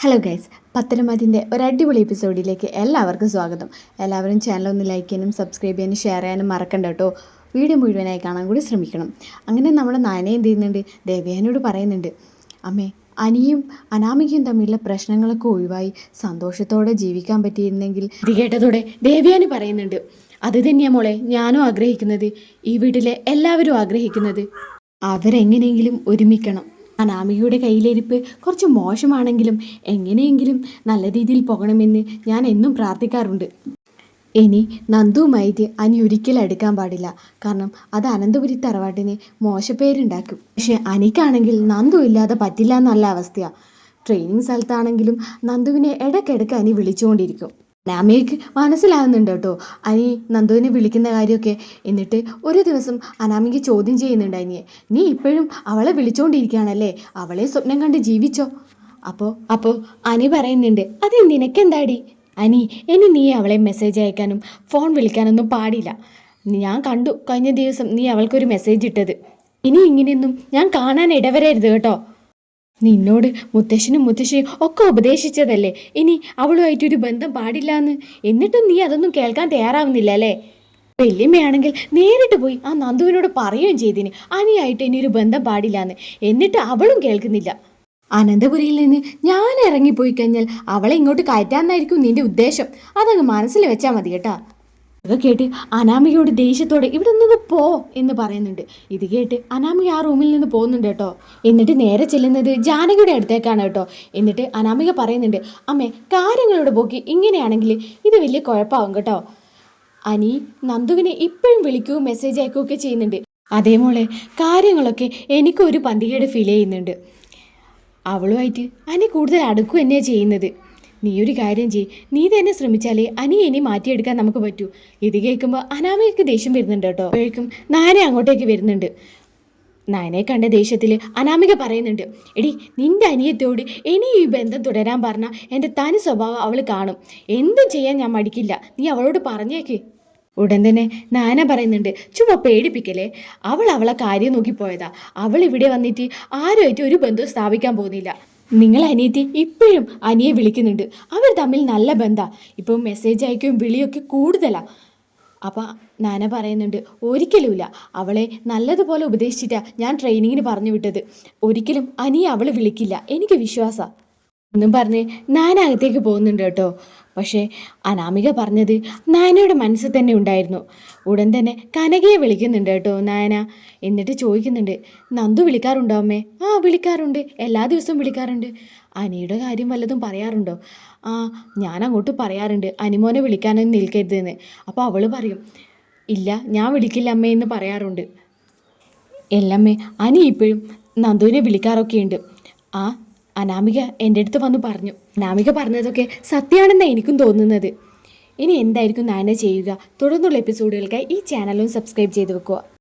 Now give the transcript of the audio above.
Hello guys, പത്തനംതിട്ടൻ്റെ ഒരു അടിപൊളി എപ്പിസോഡിലേക്ക് എല്ലാവർക്കും സ്വാഗതം. എല്ലാവരും ചാനൽ ഒന്ന് ലൈക്ക് ചെയ്യാനും സബ്സ്ക്രൈബ് ചെയ്യാനും ഷെയർ ചെയ്യാനും മറക്കണ്ട കേട്ടോ. വീഡിയോ മുഴുവനായി കാണാൻ കൂടി ശ്രമിക്കണം. അങ്ങനെ നമ്മുടെ നായനെ എന്ത് ചെയ്യുന്നുണ്ട്, ദേവയാനോട് പറയുന്നുണ്ട്, അമ്മേ അനിയും അനാമികയും തമ്മിലുള്ള പ്രശ്നങ്ങളൊക്കെ ഒഴിവായി സന്തോഷത്തോടെ ജീവിക്കാൻ പറ്റിയിരുന്നെങ്കിൽ. ഇത് കേട്ടതോടെ ദേവയാനി പറയുന്നുണ്ട്, അത് തന്നെയാണ് മോളെ ഞാനും ആഗ്രഹിക്കുന്നത്, ഈ വീട്ടിലെ എല്ലാവരും ആഗ്രഹിക്കുന്നത്. അവരെങ്ങനെയെങ്കിലും ഒരുമിക്കണം. അനാമികയുടെ കയ്യിലിരിപ്പ് കുറച്ച് മോശമാണെങ്കിലും എങ്ങനെയെങ്കിലും നല്ല രീതിയിൽ പോകണമെന്ന് ഞാൻ എന്നും പ്രാർത്ഥിക്കാറുണ്ട്. ഇനി നന്ദുവുമായിട്ട് അനി ഒരിക്കലും അടുക്കാൻ പാടില്ല. കാരണം അത് അനന്തപുരി തറവാട്ടിന് മോശപ്പേരുണ്ടാക്കും. പക്ഷെ അനിക്കാണെങ്കിൽ നന്ദു ഇല്ലാതെ പറ്റില്ല എന്നല്ല അവസ്ഥയാണ്. ട്രെയിനിങ് സ്ഥലത്താണെങ്കിലും നന്ദുവിനെ ഇടയ്ക്കിടയ്ക്ക് അനി വിളിച്ചുകൊണ്ടിരിക്കും. അനാമികയ്ക്ക് മനസ്സിലാകുന്നുണ്ട് കേട്ടോ അനി നന്ദുവിനെ വിളിക്കുന്ന കാര്യമൊക്കെ. എന്നിട്ട് ഒരു ദിവസം അനാമിക ചോദ്യം ചെയ്യുന്നുണ്ട് അനിയെ, നീ ഇപ്പോഴും അവളെ വിളിച്ചുകൊണ്ടിരിക്കുകയാണല്ലേ, അവളെ സ്വപ്നം കണ്ട് ജീവിച്ചോ? അപ്പോൾ അനി പറയുന്നുണ്ട്, അത് നിനക്കെന്താടി അനി, ഇനി നീ അവളെ മെസ്സേജ് അയക്കാനും ഫോൺ വിളിക്കാനൊന്നും പാടില്ല. ഞാൻ കണ്ടു കഴിഞ്ഞ ദിവസം നീ അവൾക്കൊരു മെസ്സേജ് ഇട്ടത്. ഇനി ഇങ്ങനെയൊന്നും ഞാൻ കാണാൻ ഇടവരരുത് കേട്ടോ. നിന്നോട് മുത്തശ്ശനും മുത്തശ്ശിയും ഒക്കെ ഉപദേശിച്ചതല്ലേ ഇനി അവളുമായിട്ടൊരു ബന്ധം പാടില്ല എന്ന്. എന്നിട്ടും നീ അതൊന്നും കേൾക്കാൻ തയ്യാറാവുന്നില്ല അല്ലേ? വല്യമ്മയാണെങ്കിൽ നേരിട്ട് പോയി ആ നന്ദുവിനോട് പറയുകയും ചെയ്തിന് അനിയായിട്ട് ഇനി ഒരു ബന്ധം പാടില്ല എന്ന്. എന്നിട്ട് അവളും കേൾക്കുന്നില്ല. അനന്തപുരിയിൽ നിന്ന് ഞാൻ ഇറങ്ങിപ്പോയി കഴിഞ്ഞാൽ അവളെ ഇങ്ങോട്ട് കയറ്റാന്നായിരിക്കും നിന്റെ ഉദ്ദേശം. അതങ്ങ് മനസ്സിൽ വെച്ചാൽ മതി കേട്ടാ. ഇത് കേട്ട് അനാമികയോട് ദേഷ്യത്തോടെ ഇവിടെ നിന്ന് പോ എന്ന് പറയുന്നുണ്ട്. ഇത് കേട്ട് അനാമിക ആ റൂമിൽ നിന്ന് പോകുന്നുണ്ട് കേട്ടോ. എന്നിട്ട് നേരെ ചെല്ലുന്നത് ജാനകിയുടെ അടുത്തേക്കാണ് കേട്ടോ. എന്നിട്ട് അനാമിക പറയുന്നുണ്ട്, അമ്മേ കാര്യങ്ങളുടെ പോക്കി ഇങ്ങനെയാണെങ്കിൽ ഇത് വലിയ കുഴപ്പമാവും കേട്ടോ. അനി നന്ദുവിനെ ഇപ്പോഴും വിളിക്കുകയും മെസ്സേജ് അയക്കുകയൊക്കെ ചെയ്യുന്നുണ്ട്. അതേ മോളെ, കാര്യങ്ങളൊക്കെ എനിക്കൊരു പന്തികേട് ഫീൽ ചെയ്യുന്നുണ്ട്. അവളുമായിട്ട് അനി കൂടുതൽ അടുക്കുക തന്നെയാണ് ചെയ്യുന്നത്. നീ ഒരു കാര്യം ചെയ്യ്, നീ തന്നെ ശ്രമിച്ചാലേ അനി ഇനി മാറ്റിയെടുക്കാൻ നമുക്ക് പറ്റൂ. ഇത് കേൾക്കുമ്പോൾ അനാമികയ്ക്ക് ദേഷ്യം വരുന്നുണ്ട് കേട്ടോ. അപ്പോഴേക്കും നായനെ അങ്ങോട്ടേക്ക് വരുന്നുണ്ട്. നായനെ കണ്ട ദേഷ്യത്തിൽ അനാമിക പറയുന്നുണ്ട്, എടി നിന്റെ അനിയത്തോട് ഇനി ഈ ബന്ധം തുടരാൻ പറഞ്ഞാൽ എൻ്റെ തനി സ്വഭാവം അവൾ കാണും. എന്തും ചെയ്യാൻ ഞാൻ മടിക്കില്ല, നീ അവളോട് പറഞ്ഞേക്ക്. ഉടൻ തന്നെ നാന പറയുന്നുണ്ട്, ചുമ്മാ പേടിപ്പിക്കലേ, അവളെ കാര്യം നോക്കിപ്പോയതാ. അവൾ ഇവിടെ വന്നിട്ട് ആരുമായിട്ട് ഒരു ബന്ധവും സ്ഥാപിക്കാൻ പോകുന്നില്ല. നിങ്ങൾ അനിയത്തി ഇപ്പോഴും അനിയെ വിളിക്കുന്നുണ്ട്. അവർ തമ്മിൽ നല്ല ബന്ധമാണ്. ഇപ്പം മെസ്സേജ് അയക്കുകയും വിളിയൊക്കെ കൂടുതലാണ്. അപ്പം നാന പറയുന്നുണ്ട്, ഒരിക്കലുമില്ല, അവളെ നല്ലതുപോലെ ഉപദേശിച്ചിട്ടാണ് ഞാൻ ട്രെയിനിങ്ങിന് പറഞ്ഞു വിട്ടത്. ഒരിക്കലും അനിയെ അവൾ വിളിക്കില്ല, എനിക്ക് വിശ്വാസമാണ് ഒന്നും പറഞ്ഞ് നാന അകത്തേക്ക് പോകുന്നുണ്ട് കേട്ടോ. പക്ഷേ അനാമിക പറഞ്ഞത് നായനയുടെ മനസ്സിൽ തന്നെ ഉണ്ടായിരുന്നു. ഉടൻ തന്നെ കനകയെ വിളിക്കുന്നുണ്ട് കേട്ടോ നായന. എന്നിട്ട് ചോദിക്കുന്നുണ്ട്, നന്ദു വിളിക്കാറുണ്ടോ അമ്മേ? ആ വിളിക്കാറുണ്ട്, എല്ലാ ദിവസവും വിളിക്കാറുണ്ട്. അനിയുടെ കാര്യം വല്ലതും പറയാറുണ്ടോ? ആ ഞാൻ അങ്ങോട്ട് പറയാറുണ്ട്, അനിമോനെ വിളിക്കാനൊന്നും നിൽക്കരുതെന്ന്. അപ്പോൾ അവൾ പറയും, ഇല്ല ഞാൻ വിളിക്കില്ല അമ്മേ എന്ന് പറയാറുണ്ട്. എല്ലമ്മേ, അനി ഇപ്പോഴും നന്ദുവിനെ വിളിക്കാറൊക്കെയുണ്ട്. ആ അനാമിക എൻ്റെ അടുത്ത് വന്ന് പറഞ്ഞു. അനാമിക പറഞ്ഞതൊക്കെ സത്യമാണെന്നാണ് എനിക്കും തോന്നുന്നത്. ഇനി എന്തായിരിക്കും നാന ചെയ്യുക? തുടർന്നുള്ള എപ്പിസോഡുകൾക്കായി ഈ ചാനലും സബ്സ്ക്രൈബ് ചെയ്ത് വെക്കുക.